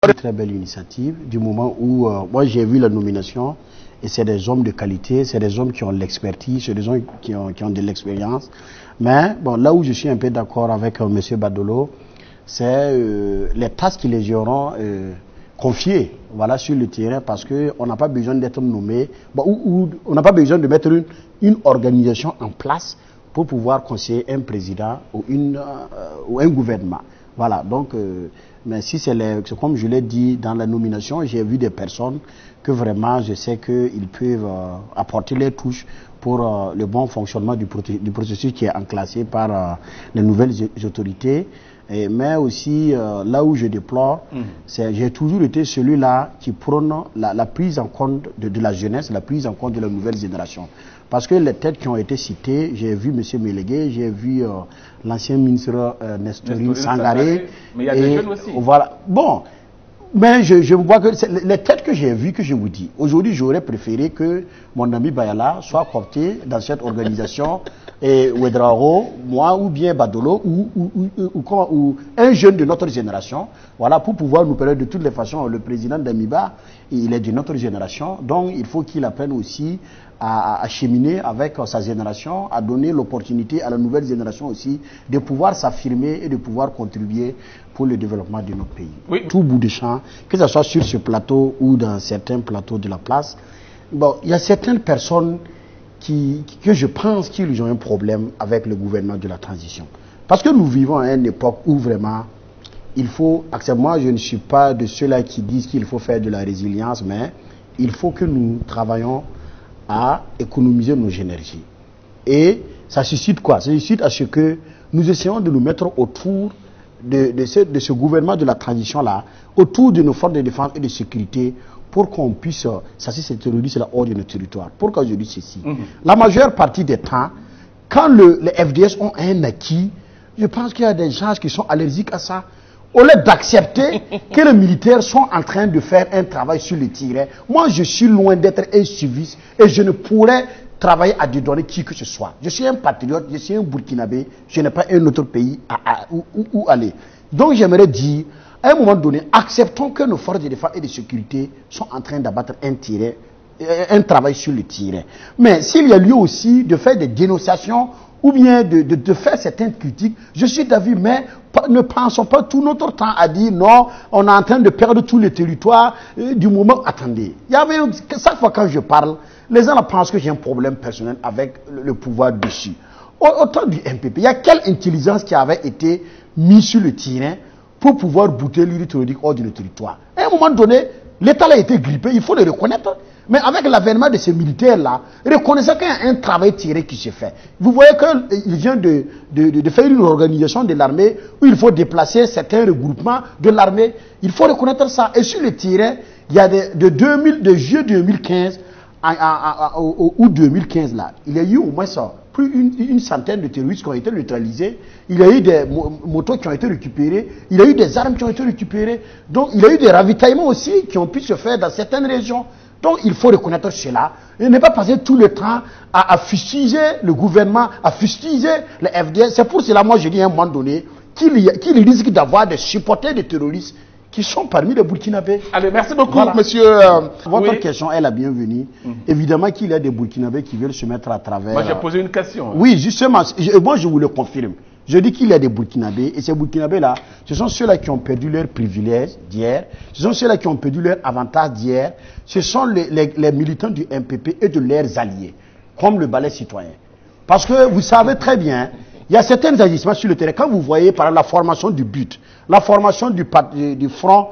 Une très belle initiative du moment où moi j'ai vu la nomination et c'est des hommes de qualité, c'est des hommes qui ont l'expertise, c'est des hommes qui ont de l'expérience. Mais bon, là où je suis un peu d'accord avec M. Badolo, c'est les tâches qui les auront confiées voilà, sur le terrain parce qu'on n'a pas besoin d'être nommé, ou on n'a pas besoin de mettre une organisation en place pour pouvoir conseiller un président ou un gouvernement. Voilà, donc, mais si c'est comme je l'ai dit dans la nomination, j'ai vu des personnes que vraiment je sais qu'ils peuvent apporter les touches pour le bon fonctionnement du processus qui est enclassé par les nouvelles autorités. Mais aussi, là où je déplore, j'ai toujours été celui-là qui prône la prise en compte de la jeunesse, la prise en compte de la nouvelle génération. Parce que les têtes qui ont été citées, j'ai vu M. Mélégué, j'ai vu l'ancien ministre Nestorine Sangaré. Mais il y a des jeunes aussi. Voilà. Bon, mais je vois que les têtes que j'ai vues, que je vous dis, aujourd'hui j'aurais préféré que mon ami Bayala soit coopté dans cette organisation, et Ouedraogo, moi ou bien Badolo, ou un jeune de notre génération, voilà, pour pouvoir nous permettre de toutes les façons, le président d'Amiba, il est de notre génération, donc il faut qu'il apprenne aussi à cheminer avec sa génération, à donner l'opportunité à la nouvelle génération aussi de pouvoir s'affirmer et de pouvoir contribuer pour le développement de notre pays. Oui. Tout bout de champ, que ce soit sur ce plateau ou dans certains plateaux de la place, bon, il y a certaines personnes que je pense qu'ils ont un problème avec le gouvernement de la transition. Parce que nous vivons à une époque où vraiment il faut, moi je ne suis pas de ceux-là qui disent qu'il faut faire de la résilience, mais il faut que nous travaillions à économiser nos énergies. Et ça suscite quoi? Ça suscite à ce que nous essayons de nous mettre autour de ce gouvernement de la transition-là, autour de nos forces de défense et de sécurité, pour qu'on puisse chasser ces terroristes-là hors de nos territoires. Pourquoi je dis ceci? La majeure partie des temps, quand les FDS ont un acquis, je pense qu'il y a des gens qui sont allergiques à ça. Au lieu d'accepter que les militaires sont en train de faire un travail sur le terrain, moi je suis loin d'être un civis et je ne pourrais travailler à dédouaner qui que ce soit. Je suis un patriote, je suis un Burkinabé, je n'ai pas un autre pays où aller. Donc j'aimerais dire, à un moment donné, acceptons que nos forces de défense et de sécurité sont en train d'abattre un travail sur le terrain. Mais s'il y a lieu aussi de faire des dénonciations ou bien de faire certaines critiques, je suis d'avis, mais ne pensons pas tout notre temps à dire non, on est en train de perdre tous les territoires du moment. Attendez, il y avait chaque fois quand je parle, les gens pensent que j'ai un problème personnel avec le pouvoir dessus. Au temps du MPP, il y a quelle intelligence qui avait été mise sur le terrain pour pouvoir bouter l'île terrorique hors de nos territoires. À un moment donné, l'État a été grippé, il faut le reconnaître. Mais avec l'avènement de ces militaires-là, reconnaissez qu'il y a un travail tiré qui se fait. Vous voyez qu'il vient de faire une organisation de l'armée où il faut déplacer certains regroupements de l'armée. Il faut reconnaître ça. Et sur le terrain, il y a de juillet 2015 ou 2015 là, il y a eu au moins ça, plus une centaine de terroristes qui ont été neutralisés. Il y a eu des motos qui ont été récupérées. Il y a eu des armes qui ont été récupérées. Donc il y a eu des ravitaillements aussi qui ont pu se faire dans certaines régions. Donc il faut reconnaître cela et ne pas passer tout le temps à fustiger le gouvernement, à fustiger les FDS. C'est pour cela, moi je dis à un moment donné, qu'il risque d'avoir des supporters de terroristes qui sont parmi les Burkinabés. Allez, merci beaucoup, voilà. Monsieur. Votre question est la bienvenue. Évidemment qu'il y a des Burkinabés qui veulent se mettre à travers. Moi j'ai posé une question. Oui, justement, moi je vous le confirme. Je dis qu'il y a des Burkinabés, et ces Burkinabés-là, ce sont ceux-là qui ont perdu leurs privilèges d'hier, ce sont ceux-là qui ont perdu leurs avantages d'hier, ce sont les militants du MPP et de leurs alliés, comme le balai citoyen. Parce que vous savez très bien, il y a certains agissements sur le terrain. Quand vous voyez par la formation du but, la formation du front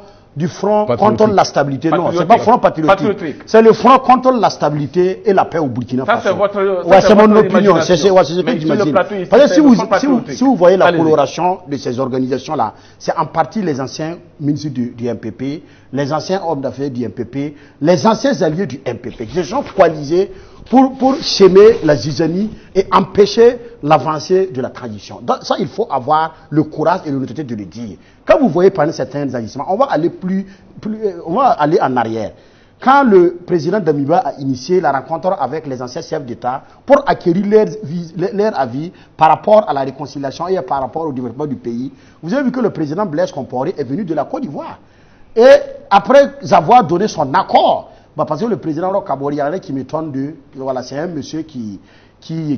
contre la stabilité. Non, c'est pas front patriotique. C'est le front contre la stabilité et la paix au Burkina Faso. C'est mon opinion. C'est ce que j'imagine. Parce que si vous voyez la coloration de ces organisations-là, c'est en partie les anciens ministres du MPP, les anciens hommes d'affaires du MPP, les anciens alliés du MPP, qui se sont coalisés pour semer la zizanie et empêcher l'avancée de la transition. Donc ça, il faut avoir le courage et l'honnêteté de le dire. Quand vous voyez parmi certains agissements, on va aller on va aller en arrière. Quand le président d'Amiba a initié la rencontre avec les anciens chefs d'État pour acquérir leur avis par rapport à la réconciliation et par rapport au développement du pays, vous avez vu que le président Blaise Compaoré est venu de la Côte d'Ivoire. Et après avoir donné son accord, bah parce que le président Roch-Kabore, il y en a qui m'étonne de... Voilà, c'est un monsieur qui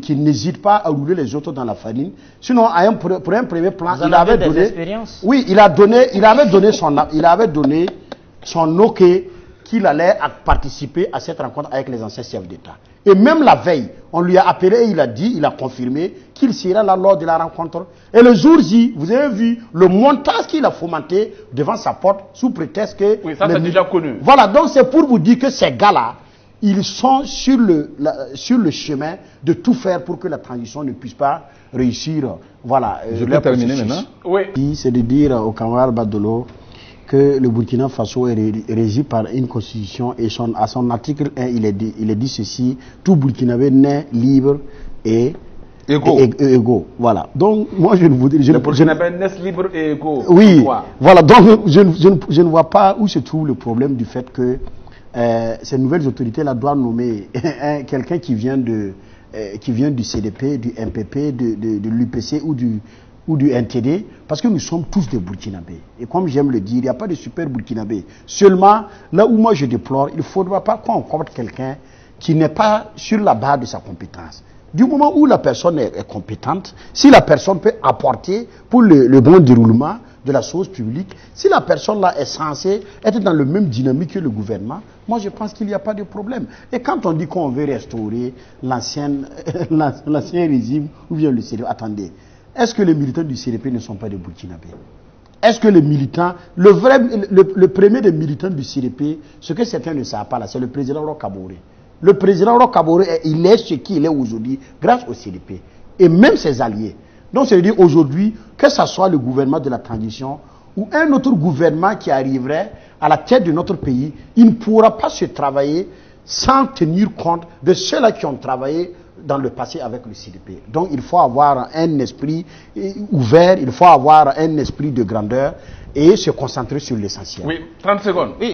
n'hésite pas à rouler les autres dans la farine. Sinon, pour un premier plan, il avait donné... Oui, il avait donné son OK qu'il allait participer à cette rencontre avec les anciens chefs d'État. Et même la veille, on lui a appelé et il a confirmé qu'il sera là lors de la rencontre. Et le jour J, vous avez vu le montage qu'il a fomenté devant sa porte sous prétexte que... Oui, ça c'est déjà connu. Voilà, donc c'est pour vous dire que ces gars-là, ils sont sur le chemin de tout faire pour que la transition ne puisse pas réussir. Voilà. Je vais terminer maintenant. Oui. C'est de dire au camarade Badolo que le Burkina Faso est régi par une constitution et à son article 1, il est dit ceci: tout Burkinabé naît libre et égaux. Voilà. Donc, moi, je ne voudrais... Les Burkinabés naissent libres et égaux. Oui. Voilà. Donc, je ne vois pas où se trouve le problème du fait que ces nouvelles autorités-là doivent nommer quelqu'un qui vient du CDP, du MPP, de l'UPC ou du NTD, parce que nous sommes tous des Burkinabés. Et comme j'aime le dire, il n'y a pas de super Burkinabés. Seulement, là où moi je déplore, il ne faudra pas qu'on compte quelqu'un qui n'est pas sur la base de sa compétence. Du moment où la personne est compétente, si la personne peut apporter pour le bon déroulement de la chose publique, si la personne là est censée être dans le même dynamique que le gouvernement, moi je pense qu'il n'y a pas de problème. Et quand on dit qu'on veut restaurer l'ancien régime ou bien le CDP, attendez, est-ce que les militants du CDP ne sont pas des Burkinabés? Est-ce que les militants, le premier des militants du CDP, ce que certains ne savent pas là, c'est le président Roch-Kabore. Le président Roch-Kabore, il est ce qu'il est aujourd'hui grâce au CDP. Et même ses alliés. Donc, c'est-à-dire aujourd'hui, que ce soit le gouvernement de la transition ou un autre gouvernement qui arriverait à la tête de notre pays, il ne pourra pas se travailler sans tenir compte de ceux-là qui ont travaillé dans le passé avec le CDP. Donc, il faut avoir un esprit ouvert, il faut avoir un esprit de grandeur et se concentrer sur l'essentiel. Oui, 30 secondes. Oui.